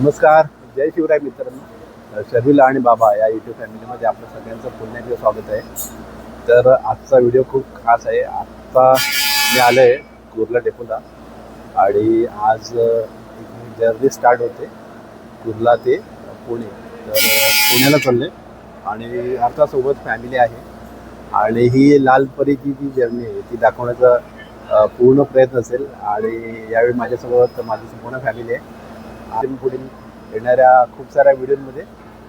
नमस्कार, जय शिवराय मित्रांनो. शर्विल आणि बाबा या यूट्यूब फॅमिलीमध्ये आपलं सगळ्यांचं पुन्हा एकदा स्वागत आहे. तर आजचा व्हिडिओ खूप खास आहे. आत्ता मी आलो आहे कुर्ला डेपोला आणि आज जर्नी स्टार्ट होते कुर्ला ते पुणे. तर पुण्याला चालले आणि आमच्यासोबत फॅमिली आहे आणि ही लालपरीची जी जर्नी आहे ती दाखवण्याचा पूर्ण प्रयत्न असेल. आणि यावेळी माझ्यासोबत माझी संपूर्ण फॅमिली आहे. पुढील येणाऱ्या खूप साऱ्या व्हिडिओमध्ये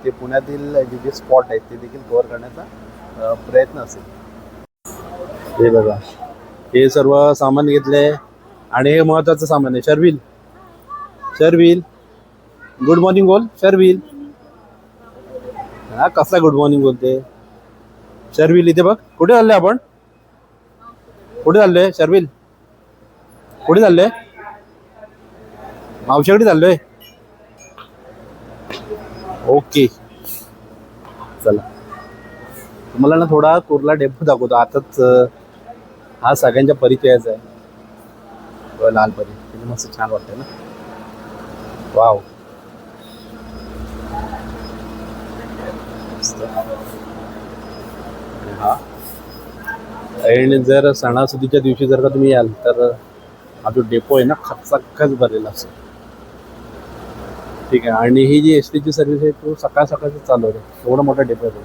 ते पुण्यातील जे जे स्पॉट आहेत ते देखील कव्हर करण्याचा प्रयत्न असेल. हे बघा, हे सर्व सामान घेतले आणि हे महत्त्वाचं सामान आहे. शर्विल, शर्विल गुड मॉर्निंग बोल. शर्विल, हा कसा गुड मॉर्निंग बोलते शर्विल. इथे बघ, कुठे चालले आपण? कुठे चाललोय शर्विल? कुठे चाललोय? मावशीकडे चाललोय. ओके, चला तुम्हाला ना थोडा कुर्ला डेपो दाखवतो. आताच हा सगळ्यांच्या परिचयाचा आहे. लालपरी तिथे मस्त छान वाटतंय ना. वाव, हा. आणि जर सणासुदीच्या दिवशी जर का तुम्ही याल तर हा जो डेपो आहे ना खचाखच भरलेला असेल. ठीक आहे. आणि ही जी एस टीची सर्व्हिस आहे तो सकाळ सकाळचं चालू आहे. एवढा मोठा डेपो आहे.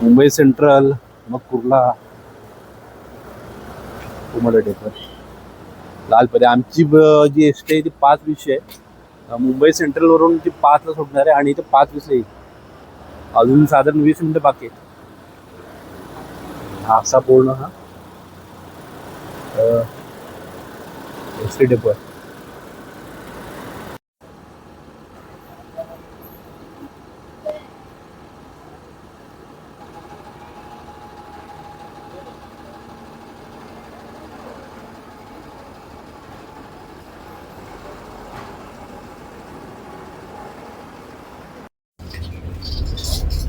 मुंबई सेंट्रल, मग कुर्ला, खूप मोठा डेपो आहे. लालपरी आमची जी एस टी आहे ती 5:20 आहे. मुंबई सेंट्रलवरून ती 5ला सुटणार आहे आणि इथे 5:20 येईल. अजून साधारण 20 मिनिटं बाकी आहेत. हा असा पूर्ण हा एस टी डेपो आहे.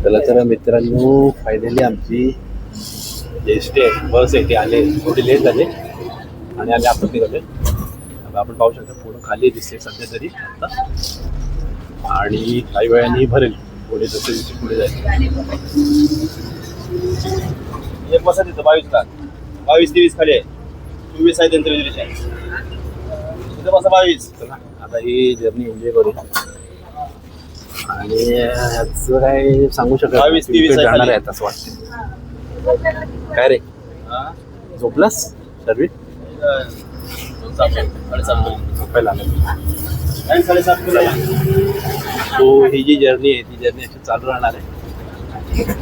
चला तर मित्रांनो, फायनली आमची एस टी आहे, बस आहे ती आले. थोडी लेट झाली आणि आले आपण निघाले. आपण पाहू शकता पूर्ण खाली दिसते सध्या तरी आता, आणि काही वेळाने भरेल पुढे जसे जसे पुढे जाईल. एक बसा तिथं 22ला 22-23 खाली आहे. 24 आहे त्यांचं रिजर्वेशन. तिथं बसा 22. चला आता ही जर्नी एन्जॉय करू. आणि ह्याचं काय सांगू शकत 22-23 जाणार आहे असं वाटतं. काय रे, झोपलास सर्विस? 7:30. तो ही जी जर्नी आहे ती जर्नी अशी चालू राहणार आहे.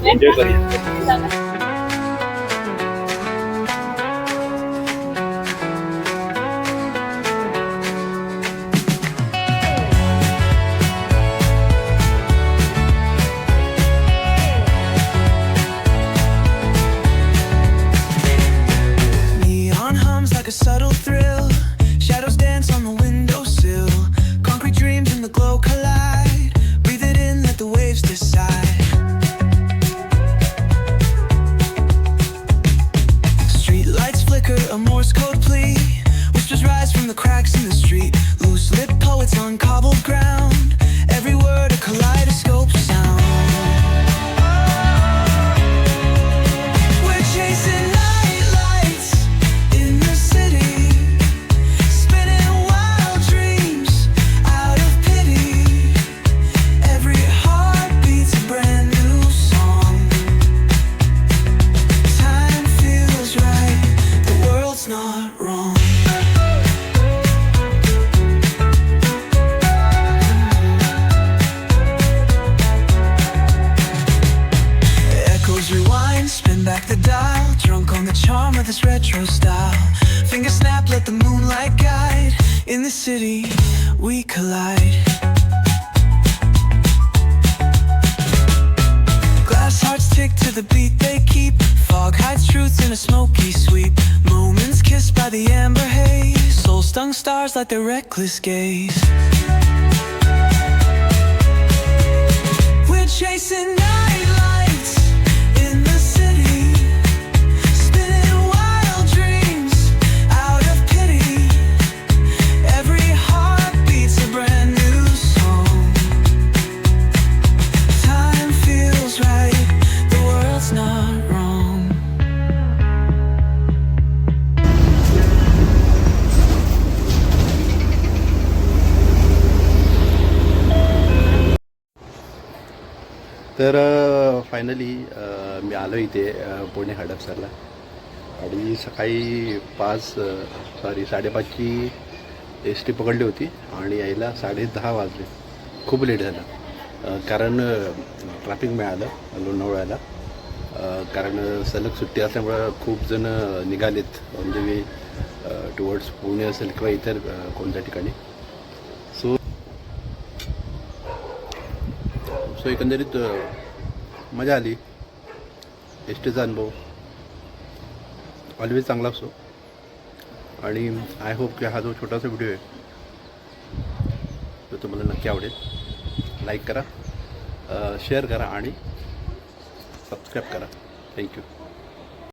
एन्जॉय करूया. Like a subtle thrill, shadows dance on the windowsill. Concrete dreams in the glow collide. Breathe it in, let the waves decide. Street lights flicker, a Morse code plea. Whispers rise from the cracks in the street. Loose lip poets on cobbled ground. Every word a kaleidoscope sound. We're chasing this retro style. Fingers snap, let the moonlight guide. In the city, we collide. Glass hearts tick to the beat they keep. Fog hides truth in a smoky sweep. Moments kissed by the amber haze. Soul-stung stars light their reckless gaze. We're chasing night lights in the city. Out of pity, every heart beats a brand new तर finally मी आलो इथे पुणे हडपसरला आणि सकाळी 5:30ची S T पकडली होती आणि यायला 10:30 वाजले. खूप लेट झालं कारण ट्रॅफिक मिळालं लोणावळ्याला. कारण सलग सुट्टी असल्यामुळं खूप जण निघालेत on the way towards Pune असेल किंवा इतर कोणत्या ठिकाणी. सो एकंदरीत मजा आली. एस टीचा अनुभव ऑलवेज चांगला असतो आणि आय होप की हा जो छोटासा व्हिडिओ आहे तो तुम्हाला नक्की आवडेल. लाईक करा, शेअर करा आणि सबस्क्राईब करा. थँक्यू.